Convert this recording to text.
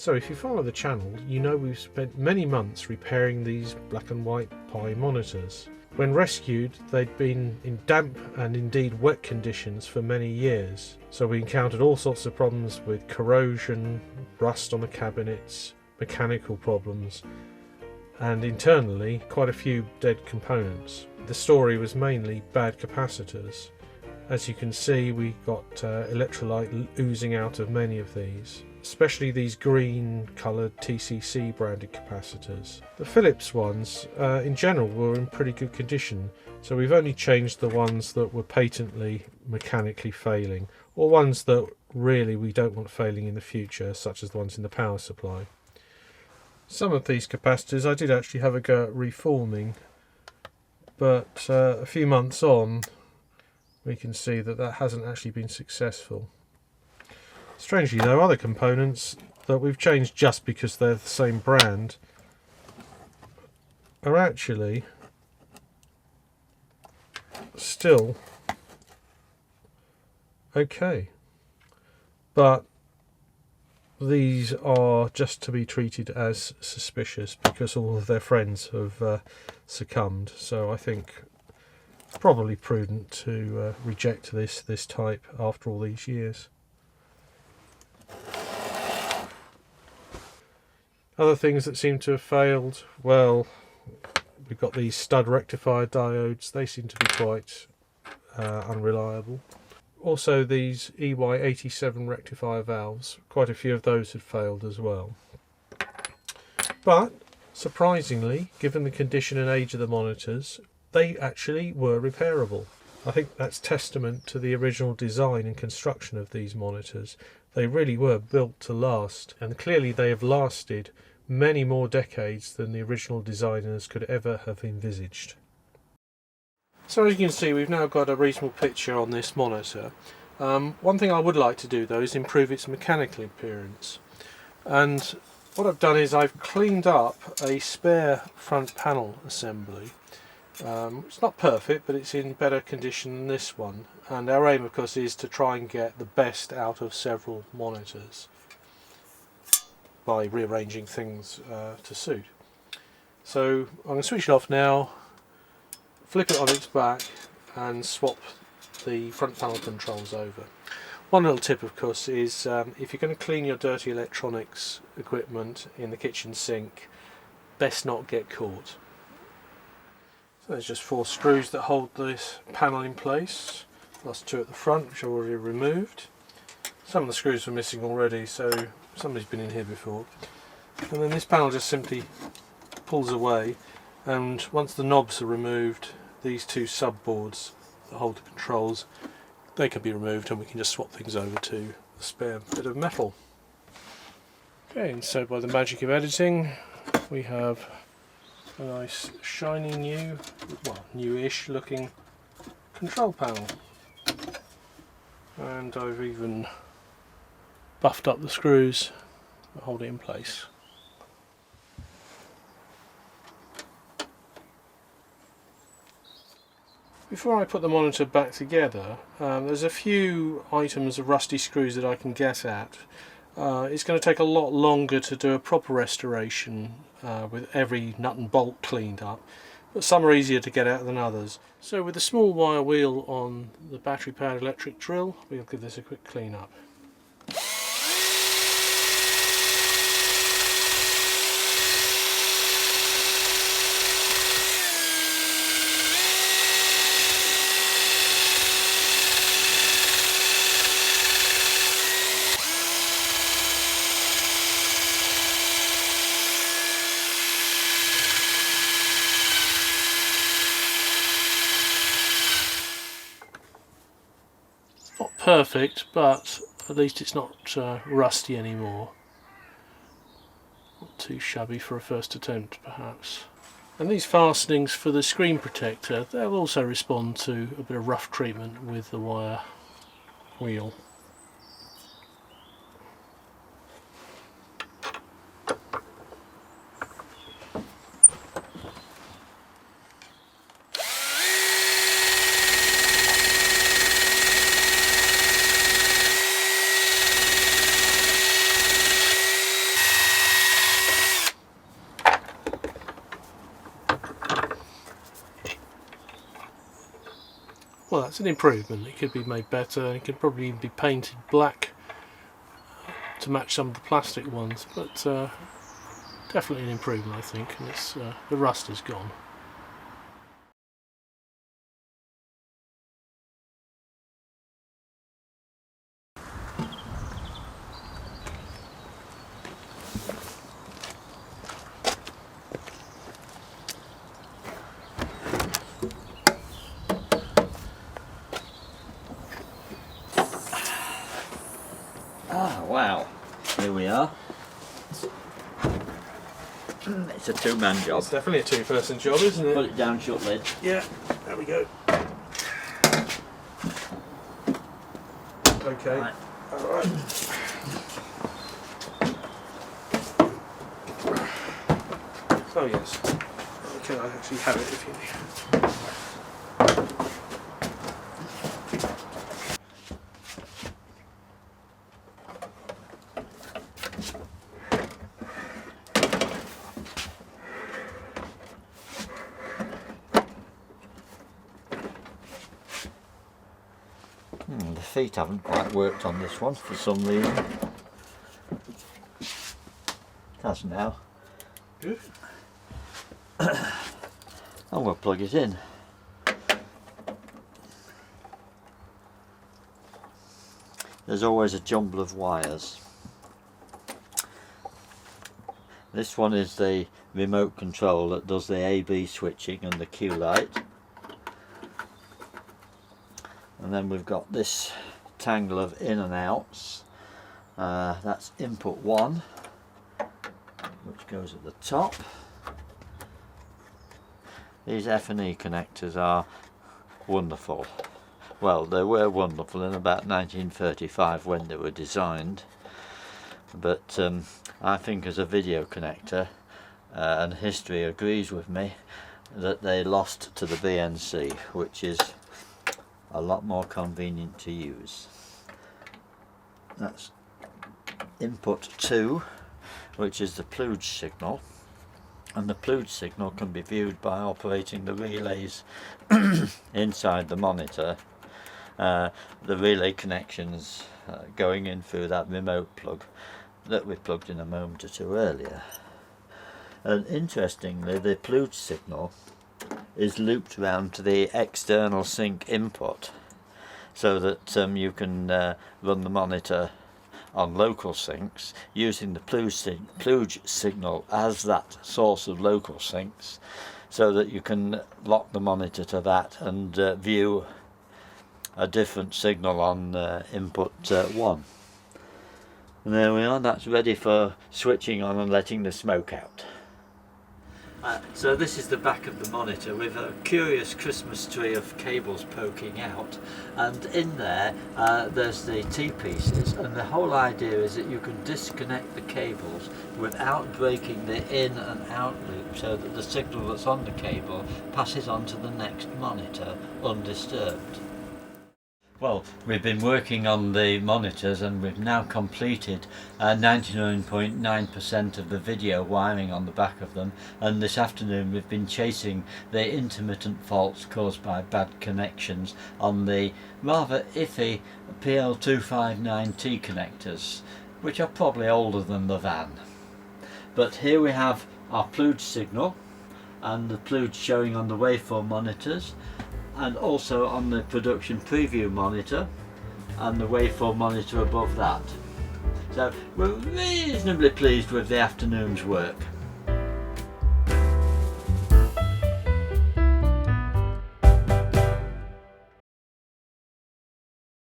So if you follow the channel, you know we've spent many months repairing these black and white Pi monitors. When rescued, they'd been in damp and indeed wet conditions for many years, so we encountered all sorts of problems with corrosion, rust on the cabinets, mechanical problems, and internally quite a few dead components. The story was mainly bad capacitors. As you can see, we got electrolyte oozing out of many of these, especially these green coloured TCC branded capacitors. The Philips ones in general were in pretty good condition, so we've only changed the ones that were patently mechanically failing, or ones that really we don't want failing in the future, such as the ones in the power supply. Some of these capacitors I did actually have a go at reforming, but a few months on we can see that that hasn't actually been successful. Strangely though, other components that we've changed just because they're the same brand are actually still okay, but these are just to be treated as suspicious because all of their friends have succumbed. So I think it's probably prudent to reject this type after all these years. Other things that seem to have failed, well, we've got these stud rectifier diodes. They seem to be quite unreliable. Also these EY87 rectifier valves, quite a few of those had failed as well. But surprisingly, given the condition and age of the monitors, they actually were repairable. I think that's testament to the original design and construction of these monitors. They really were built to last, and clearly they have lasted many more decades than the original designers could ever have envisaged. So as you can see, we've now got a reasonable picture on this monitor. One thing I would like to do though is improve its mechanical appearance, and what I've done is I've cleaned up a spare front panel assembly. It's not perfect, but it's in better condition than this one, and our aim of course is to try and get the best out of several monitors by rearranging things to suit. So I'm going to switch it off now, flip it on its back and swap the front panel controls over. One little tip of course is if you're going to clean your dirty electronics equipment in the kitchen sink, best not get caught. So there's just 4 screws that hold this panel in place, plus 2 at the front which are already removed. Some of the screws were missing already, so somebody's been in here before. And then this panel just simply pulls away, and once the knobs are removed, these 2 subboards that hold the controls, they can be removed and we can just swap things over to the spare bit of metal. Okay, and so by the magic of editing we have a nice shiny new, well, newish looking control panel, and I've even buffed up the screws that hold it in place. Before I put the monitor back together, there's a few items of rusty screws that I can get at. It's going to take a lot longer to do a proper restoration with every nut and bolt cleaned up, but some are easier to get out than others. So with a small wire wheel on the battery powered electric drill, we'll give this a quick clean up. Not perfect, but at least it's not rusty anymore. Not too shabby for a first attempt perhaps. And these fastenings for the screen protector, they'll also respond to a bit of rough treatment with the wire wheel. well, it's an improvement. It could be made better. It could probably even be painted black to match some of the plastic ones, but definitely an improvement, I think, and it's the rust is gone. Ah, wow, here we are. It's a two-man job. It's definitely a two-person job, isn't it? Put it down, shut lid. Yeah, there we go. Okay. Right. Alright. Oh yes. Okay, I actually have it if you need. The feet haven't quite worked on this one for some reason. It has now. Good. And we'll plug it in. There's always a jumble of wires. This one is the remote control that does the A/B switching and the Q light. And then we've got this tangle of in and outs. That's input 1, which goes at the top. These F&E connectors are wonderful. Well, they were wonderful in about 1935 when they were designed, but I think as a video connector, and history agrees with me, that they lost to the BNC, which is a lot more convenient to use. That's input 2, which is the pluged signal, and the pluged signal can be viewed by operating the relays inside the monitor. The relay connections going in through that remote plug that we plugged in a moment or two earlier. And interestingly, the pluged signal is looped round to the external sync input, so that you can run the monitor on local syncs using the pluged signal as that source of local syncs, so that you can lock the monitor to that and view a different signal on input 1. And there we are, that's ready for switching on and letting the smoke out. So this is the back of the monitor with a curious Christmas tree of cables poking out, and in there there's the T-pieces, and the whole idea is that you can disconnect the cables without breaking the in and out loop, so that the signal that's on the cable passes on to the next monitor undisturbed. Well, we've been working on the monitors and we've now completed 99.9% of the video wiring on the back of them, and this afternoon we've been chasing the intermittent faults caused by bad connections on the rather iffy PL259T connectors, which are probably older than the van. But here we have our pluged signal and the pluged showing on the waveform monitors, and also on the production preview monitor and the waveform monitor above that. So we're reasonably pleased with the afternoon's work.